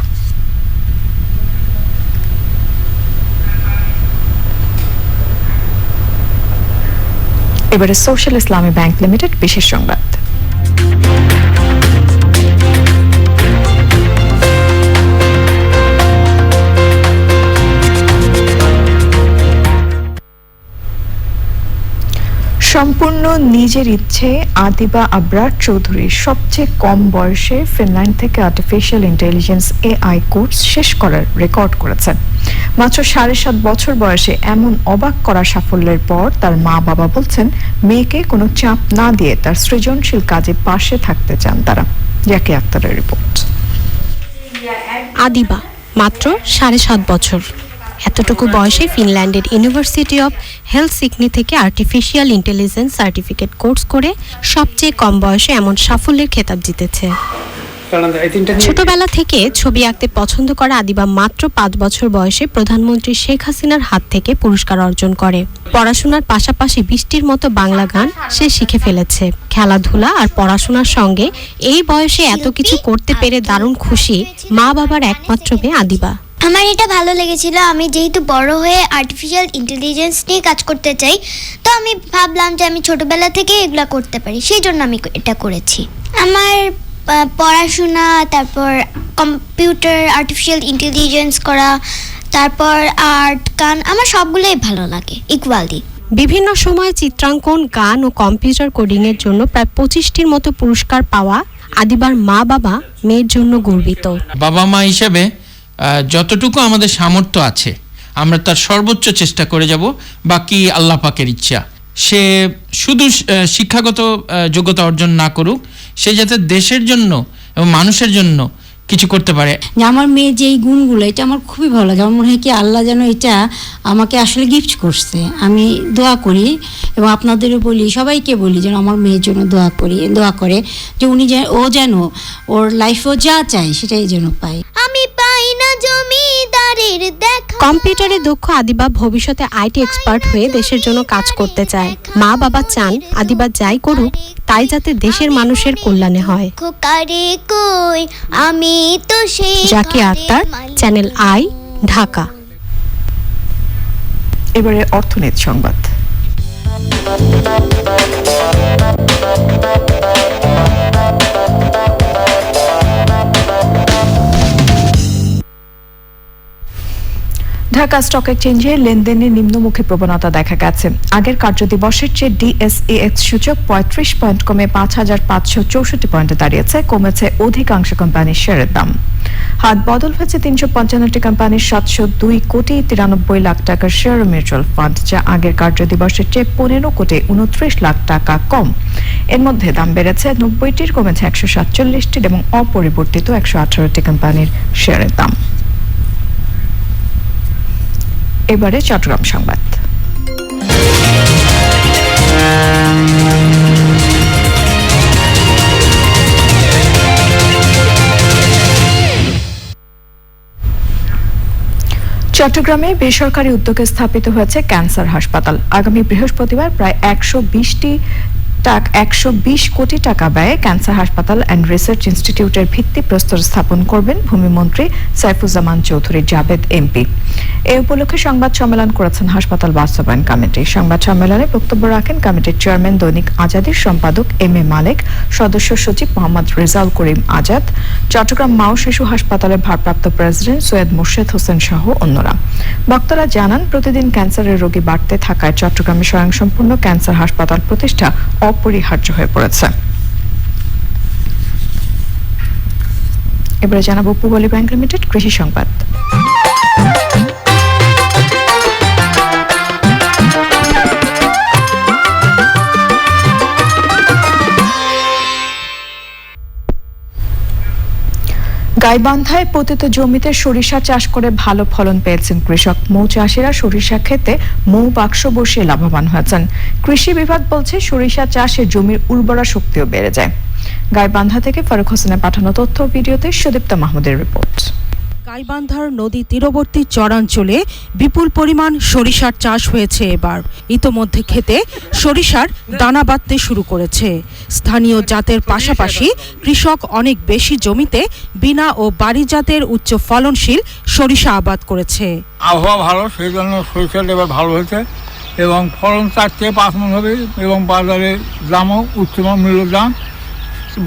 এবারে সোশ্যাল ইসলামী ব্যাংক লিমিটেড বিশেষ সংবাদ। সম্পূর্ণ নিজের ইচ্ছে আদিবা আবরার চৌধুরী সবচেয়ে কম বয়সে ফিনল্যান্ড থেকে আর্টিফিশিয়াল ইন্টেলিজেন্স এআই কোর্স শেষ করার রেকর্ড করেছেন। মাত্র 7.5 বছর বয়সে এমন অবাক করা সাফল্যের পর তার মা বাবা বলছেন মেয়েকে কোনো চাপ না দিয়ে তার সৃজনশীল কাজে পাশে থাকতে চান তারা। জাকি আক্তারের রিপোর্ট। আদিবা মাত্র 7.5 বছর। এতটুকু বয়সে ফিনল্যান্ডের ইউনিভার্সিটি অফ হেলসিঙ্কি থেকে আর্টিফিশিয়াল ইন্টেলিজেন্স সার্টিফিকেট কোর্স করে সবচেয়ে কম বয়সে এমন সাফল্যের খেতাব জিতেছে। ছোটবেলা থেকে ছবি আঁকতে পছন্দ করা আদিবা মাত্র 5 বছর বয়সে প্রধানমন্ত্রী শেখ হাসিনার হাত থেকে পুরস্কার অর্জন করে। পড়াশোনার পাশাপাশি বৃষ্টির মতো বাংলা গান সে শিখে ফেলেছে। খেলাধুলা আর পড়াশোনার সঙ্গে এই বয়সে এত কিছু করতে পেরে দারুণ খুশি মা বাবার একমাত্র মেয়ে আদিবা। আমার এটা ভালো লেগেছিল। আমি যেহেতু বড় হয়ে আর্টিফিশিয়াল ইন্টেলিজেন্স নিয়ে কাজ করতে চাই, তো আমি ভাবলাম যে আমি ছোটবেলা থেকে এগুলা করতে পারি, সেই জন্য আমি এটা করেছি। আমার পড়াশোনা, তারপর কম্পিউটার, আর্টিফিশিয়াল ইন্টেলিজেন্স করা, তারপর আর্ট, গান, আমার সবগুলোই ভালো লাগে ইকুয়ালি। বিভিন্ন সময় চিত্রাঙ্কন, গান ও কম্পিউটার কোডিং এর জন্য প্রায় 25টির মতো পুরস্কার পাওয়া আদিবার মা বাবা মেয়ের জন্য গর্বিত। বাবা মা হিসেবে যতটুকু আমাদের সামর্থ্য আছে আমরা তার সর্বোচ্চ চেষ্টা করে যাব। বাকি আল্লাহ পাকের ইচ্ছা। সে শুধু শিক্ষাগত যোগ্যতা অর্জন না করুক, সে যাতে দেশের জন্য এবং মানুষের জন্য কিছু করতে পারে। আমার মেয়ে যে এই গুণগুলো, এটা আমার খুবই ভালো লাগে। আমার মনে হয় কি আল্লাহ যেন এটা আমাকে আসলে গিফট করছে। আমি দোয়া করি এবং আপনাদেরও বলি, সবাইকে বলি যেন আমার মেয়ের জন্য দোয়া করে যে উনি ও যেন ওর লাইফেও যা চায় সেটাই যেন পায়। আমি পাই না জমিদারের দেখা। কম্পিউটারে দক্ষ আদিবা ভবিষ্যতে আইটি এক্সপার্ট হয়ে দেশের জন্য কাজ করতে চায়। মা বাবা চান আদিবা যাই করুক তাই যাতে দেশের মানুষের কল্যাণে হয়। আমি তো সেই জাকি আক্তার, চ্যানেল আই, ঢাকা। এবারে অর্থনীতি সংবাদ। ঢাকা স্টক এক্সচেঞ্জে লেনদেনে নিম্নমুখী প্রবণতা দেখা গেছে। আগের কার্যদিবসের চেয়ে ডিএসইএক্স সূচক 35 পয়েন্ট কমে 5564 পয়েন্টে দাঁড়িয়েছে। কমেছে অধিকাংশ কোম্পানির শেয়ারের দাম। হাত বদল হয়েছে 355টি কোম্পানির 702 কোটি 93 লাখ টাকার শেয়ার ও মিউচুয়াল ফান্ড, যা আগের কার্যদিবসের চেয়ে 15 কোটি 29 লাখ টাকা কম। এর মধ্যে দাম বেড়েছে 90টির, কমেছে 147টির এবং অপরিবর্তিত 118টি কোম্পানির শেয়ারের দাম। এবারে চট্টগ্রাম সংবাদ। চট্টগ্রামে বেসরকারি উদ্যোগে স্থাপিত হয়েছে ক্যান্সার হাসপাতাল। আগামী বৃহস্পতিবার প্রায় 120 কোটি টাকা ব্যয়ে ক্যান্সার হাসপাতাল অ্যান্ড রিসার্চ ইনস্টিটিউটের ভিত্তিপ্রস্তর স্থাপন করবেন ভূমিমন্ত্রী সাইফুজ্জামান চৌধুরী জাবেদ এমপি। এই উপলক্ষে সংবাদ সম্মেলন করেছেন হাসপাতাল বাস্তবায়ন কমিটি। সংবাদ সম্মেলনে বক্তব্য রাখেন কমিটির চেয়ারম্যান দৈনিক আজাদের সম্পাদক এম এ মালেক, সদস্য সচিব মোহাম্মদ রেজাউল করিম আজাদ, চট্টগ্রাম মা ও শিশু হাসপাতালের ভারপ্রাপ্ত প্রেসিডেন্ট সৈয়দ মোর্শেদ হোসেন সহ অন্যরা। বক্তারা জানান, প্রতিদিন ক্যান্সারের রোগী বাড়তে থাকায় চট্টগ্রামে স্বয়ংসম্পূর্ণ ক্যান্সার হাসপাতাল প্রতিষ্ঠা অপরিহার্য হয়ে পড়েছে। এবারে জানাবো পূবালী ব্যাংক লিমিটেড কৃষি সংবাদ। গাইবান্ধায় পতিত জমিতে সরিষা চাষ করে ভালো ফলন পেয়েছেন কৃষক। মৌ চাষিরা সরিষা খেতে মৌ বাক্স বসিয়ে লাভবান হয়েছেন। কৃষি বিভাগ বলছে, সরিষা চাষে জমির উর্বরা শক্তিও বেড়ে যায়। গাইবান্ধা থেকে ফারুক হোসেনের পাঠানো তথ্য ভিডিওতে সুদীপ্তা মাহমুদের রিপোর্ট। গাইবান্ধার নদী তীরবর্তী চরাঞ্চলে বিপুল পরিমাণ সরিষার চাষ হয়েছে এবার। ইতোমধ্যে খেতে সরিষার দানা বাঁধতে শুরু করেছে। স্থানীয় জাতের পাশাপাশি কৃষক অনেক বেশি জমিতে বিনা ও বাড়ি জাতের উচ্চ ফলনশীল সরিষা আবাদ করেছে। আবহাওয়া ভালো, সেই জন্য সরিষাটা এবার ভালো হয়েছে এবং ফলন 4 থেকে 5 মণ হবে এবং বাজারে দামও উচ্চমান মূল্য দাম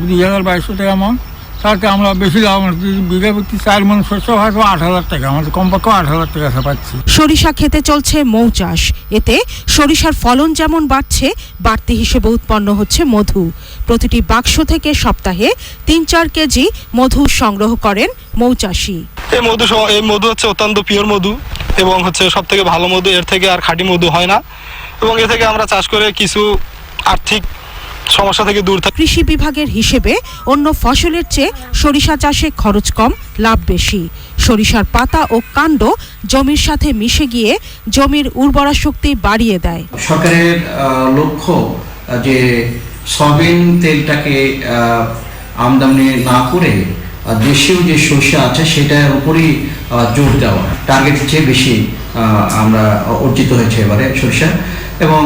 2022 টাকা মন। তাতে আমরা বেশি লাভ, বিঘা প্রতি 4 মণ শস্য হয়তো 8,000 টাকা, আমাদের কমপক্ষে 8,000 টাকা পাচ্ছি। সরিষা খেতে চলছে মৌ চাষ। এতে সরিষার ফলন যেমন বাড়ছে, বাড়তি হিসেবে উৎপন্ন হচ্ছে মধু। প্রতিটি বাক্স থেকে সপ্তাহে 3-4 কেজি মধু সংগ্রহ করেন মৌচাষী। এই মধু হচ্ছে অত্যন্ত পিওর মধু এবং হচ্ছে সব থেকে ভালো মধু, এর থেকে আর খাঁটি মধু হয় না এবং এ থেকে আমরা চাষ করে কিছু আর্থিক সমস্যা থেকে দূর থাকি। কৃষি বিভাগের হিসেবে অন্য ফসলের চেয়ে সরিষা চাষে খরচ কম, লাভ বেশি। সরিষার পাতা ও কাণ্ড জমির সাথে মিশে গিয়ে জমির উর্বরা শক্তি বাড়িয়ে দেয়। সরকারের লক্ষ্য যে সয়াবিন তেলটাকে আমদানি না করে দেশীয় যে সরিষা আছে সেটার উপরই জোর দেওয়া, টার্গেটের চেয়ে বেশি আমরা অর্জিত হয়েছে এবারে সরিষা এবং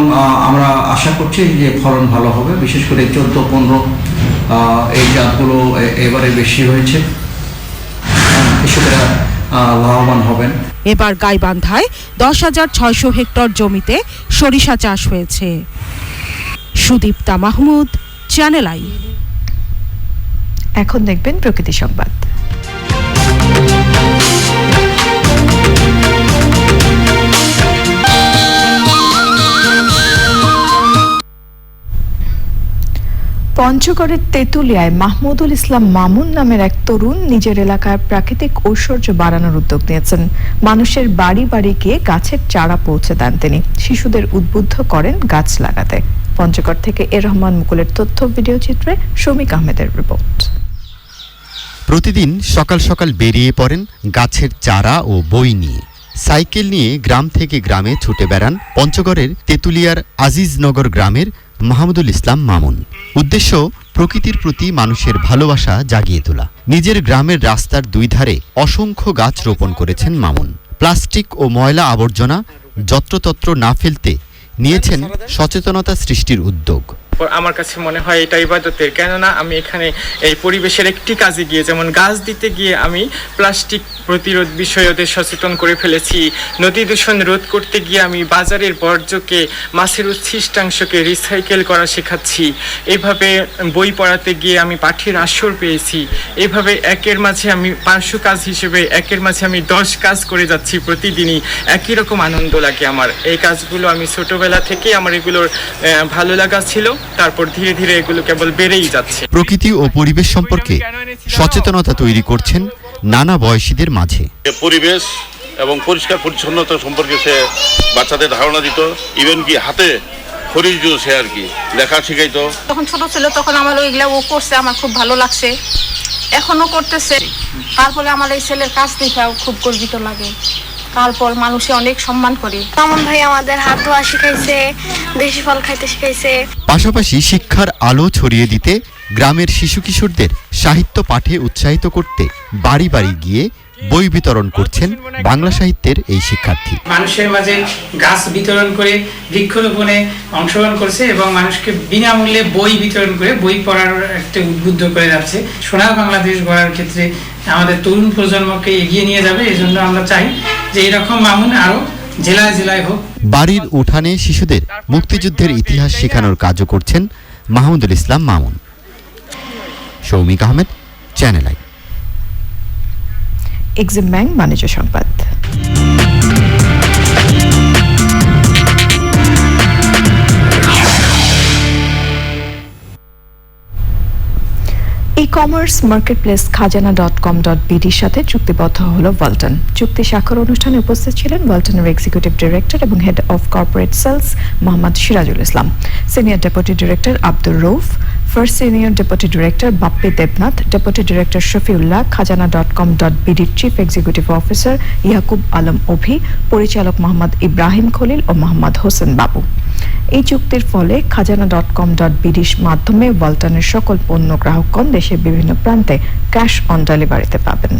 আমরা আশা করছি যে ফলন ভালো হবে। বিশেষ করে 14-15 এই জাতগুলো এবারে বেশি হয়েছে, কৃষকরা লাভবান হবেন। এবার গাইবান্ধায় 10,600 হেক্টর জমিতে সরিষা চাষ হয়েছে। Sudipta Mahmud, channel I. এখন দেখবেন প্রকৃতি সংবাদ। পঞ্চগড়ের তেঁতুলিয়ায় মাহমুদুল ইসলাম মামুন নামের এক তরুণ নিজের এলাকায় প্রাকৃতিক ঐশ্বর্য বাড়ানোর উদ্যোগ নিয়েছেন। মানুষের বাড়ি বাড়ি গিয়ে গাছের চারা পৌঁছে দেন তিনি। শিশুদের উদ্বুদ্ধ করেন গাছ লাগাতে। পঞ্চগড় থেকে এ রহমান মুকুলের তথ্য ভিডিও চিত্রে শমিক আহমেদের রিপোর্ট। প্রতিদিন সকাল সকাল বেরিয়ে পড়েন গাছের চারা ও বই নিয়ে। সাইকেল নিয়ে গ্রাম থেকে গ্রামে ছুটে বেড়ান পঞ্চগড়ের তেঁতুলিয়ার আজিজনগর গ্রামের মাহমুদুল ইসলাম মামুন। উদ্দেশ্য প্রকৃতির প্রতি মানুষের ভালোবাসা জাগিয়ে তোলা। নিজের গ্রামের রাস্তার 2 ধারে অসংখ্য গাছ রোপণ করেছেন মামুন। প্লাস্টিক ও ময়লা আবর্জনা যত্রতত্র না ফেলতে নিয়েছেন সচেতনতা সৃষ্টির উদ্যোগ। আমার কাছে মনে হয় এটা ইবাদতের, কেননা আমি এখানে এই পরিবেশের একটি কাজে গিয়ে, যেমন গাছ দিতে গিয়ে আমি প্লাস্টিক প্রতিরোধ বিষয়ে ওদের সচেতন করে ফেলেছি। নদী দূষণ রোধ করতে গিয়ে আমি বাজারের বর্জ্যকে, মাছের উচ্ছিষ্টাংশকে রিসাইকেল করা শেখাচ্ছি। এইভাবে বই পড়াতে গিয়ে আমি পাঠের আসর পেয়েছি। এইভাবে একের মাঝে আমি পার্শ্ব কাজ হিসেবে একের মাঝে আমি 10 কাজ করে যাচ্ছি প্রতিদিনই। একই রকম আনন্দ লাগে আমার। এই কাজগুলো আমি ছোটবেলা থেকে আমার এগুলোর ভালো লাগা ছিল, তারপর ধীরে ধীরে এগুলো কেবল বেড়েই যাচ্ছে। প্রকৃতি ও পরিবেশ সম্পর্কে সচেতনতা তৈরি করছেন নানা বয়সীদের মাঝে। পরিবেশ এবং পরিষ্কার পরিচ্ছন্নতা সম্পর্কে সে বাচ্চাদের ধারণা দিত, ইভেন কি হাতে খড়ি দিত, সে আর কি লেখা শিখাইতো। তখন ছোট ছিল তখন আমার ওইগুলা ও করছে, আমার খুব ভালো লাগছে, এখনো করতেছে। তারপরে আমার এই ছেলের কাজ দেখে খুব গর্বিত লাগে। তারপর মানুষে অনেক সম্মান করে। মামুন ভাই আমাদের হাত ধোয়া শিখাইছে, দেশি ফল খাইতে শিখাইছে। পাশাপাশি শিক্ষার আলো ছড়িয়ে দিতে গ্রামের শিশু কিশোরদের সাহিত্য পাঠে উৎসাহিত করতে বাড়ি বাড়ি গিয়ে বই বিতরণ করছেন বাংলা সাহিত্যের এই শিক্ষার্থী। মানুষের মাঝে গাছ বিতরণ করে বৃক্ষরোপণে অংশগ্রহণ করছে এবং মানুষকে বিনামূল্যে বই বিতরণ করে বই পড়ার একটা উদ্বুদ্ধ করে যাচ্ছে। সোনার বাংলাদেশ গড়ার ক্ষেত্রে আমাদের তরুণ প্রজন্মকে এগিয়ে নিয়ে যাবে। এই জন্য আমরা চাই যে এরকম মামুন আরো জেলায় জেলায় হোক। বাড়ির উঠানে শিশুদের মুক্তিযুদ্ধের ইতিহাস শেখানোর কাজও করছেন Mahmudul Islam Mamun. Soumik Ahmed, channel I. Exim bank বাণিজ্য সংবাদ। ই-কমার্স মার্কেটপ্লেস খাজানা.com.bdর সাথে চুক্তিবদ্ধ হলো ওয়ালটন। চুক্তি স্বাক্ষর অনুষ্ঠানে উপস্থিত ছিলেন ওয়ালটনের এক্সিকিউটিভ ডিরেক্টর এবং head of corporate sales Mohammad Sirajul Islam, senior deputy director Abdur Rouf, first senior deputy director Bappi Debnath, deputy director Shafiullah, খাজানা.com.bdর chief executive officer Yakub Alam Ovi, পরিচালক মোহাম্মদ ইব্রাহিম খলিল ও মোহাম্মদ হোসেন বাবু। এই চুক্তির ফলে খাজানা.com.bdর মাধ্যমে ওয়ালটনের সকল পণ্য গ্রাহকগণ দেশের বিভিন্ন প্রান্তে ক্যাশ অন ডেলিভারিতে পাবেন।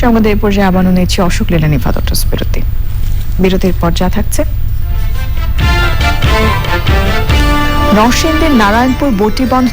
সংবাদের পর্যায়ে আবারও নিচ্ছে অশোক লেলানি ফাদটস বিরতির পর যা থাকছে। নরসিংদীর নারায়ণপুর বটিবন্ধ